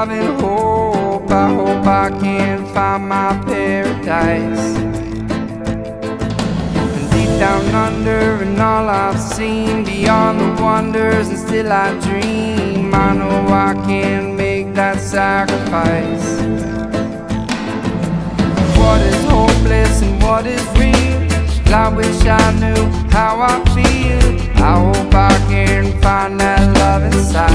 love and hope. I hope I can find my paradise. And deep down under, and all I've seen beyond the wonders, and still I dream. I know I can make that sacrifice. What is hopeless and what is real? I wish I knew how I feel. I hope I can find that love inside.